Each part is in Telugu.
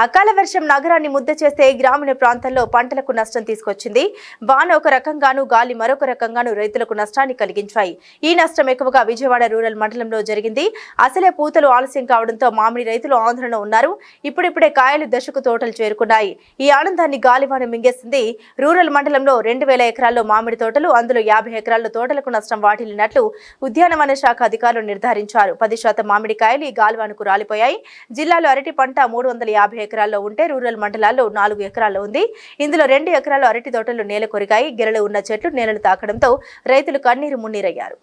అకాల వర్షం నగరాన్ని ముద్ద చేస్తే గ్రామీణ ప్రాంతాల్లో పంటలకు నష్టం తీసుకొచ్చింది. వాన ఒక రకంగానూ గాలి మరొక రకంగానూ రైతులకు నష్టాన్ని కలిగించాయి. ఈ నష్టం ఎక్కువగా విజయవాడ రూరల్ మండలంలో జరిగింది. అసలే పూతలు ఆలస్యం కావడంతో మామిడి రైతులు ఆందోళనలో ఉన్నారు. ఇప్పుడిప్పుడే కాయలు దశకు తోటలు చేరుకున్నాయి. ఈ ఆనందాన్ని గాలివాన మింగేసింది. రూరల్ మండలంలో 2000 ఎకరాల్లో మామిడి తోటలు, అందులో 50 ఎకరాల్లో తోటలకు నష్టం వాటిల్లినట్లు ఉద్యానవన శాఖ అధికారులు నిర్ధారించారు. 10% మామిడికాయలు ఈ గాలివానకు రాలిపోయాయి. జిల్లాలో అరటి పంట 350 ఎకరాల్లో ఉంటే రూరల్ మండలాల్లో 4 ఎకరాల్లో ఉంది. ఇందులో 2 ఎకరాల్లో అరటి తోటలు నేల కొరిగాయి. గెలలు ఉన్న చెట్లు నేలను తాకడంతో రైతులు కన్నీరు మున్నీరయ్యారు.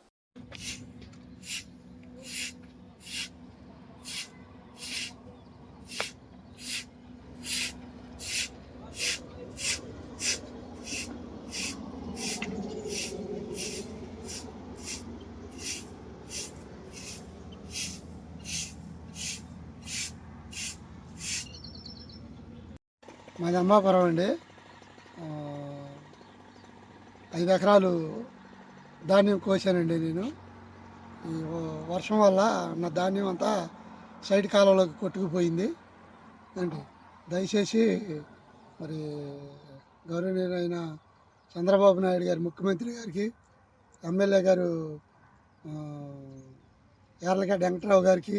మాది అమ్మాపురం అండి. 5 ఎకరాలు ధాన్యం కోసానండి నేను. ఈ వర్షం వల్ల నా ధాన్యం అంతా సైడ్ కాలంలోకి కొట్టుకుపోయింది అండి. దయచేసి మరి గౌరవనీయులైన చంద్రబాబు నాయుడు గారి, ముఖ్యమంత్రి గారికి, ఎమ్మెల్యే గారు యార్లగడ్డ వెంకటరావు గారికి,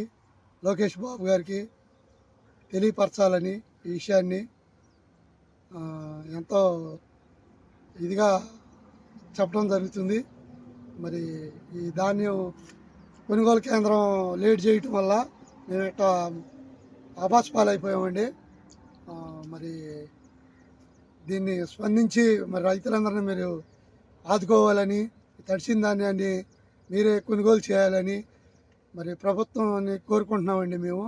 లోకేష్ బాబు గారికి తెలియపరచాలని ఈ విషయాన్ని ఎంతో ఇదిగా చెప్పడం జరుగుతుంది. మరి ఈ ధాన్యం కొనుగోలు కేంద్రం లేట్ చేయటం వల్ల మేము ఇట్లా ఆభాసపాలైపోయామండి. మరి దీన్ని స్పందించి మరి రైతులందరినీ మీరు ఆదుకోవాలని, తడిసిన ధాన్యాన్ని మీరే కొనుగోలు చేయాలని మరి ప్రభుత్వాన్ని కోరుకుంటున్నామండి మేము.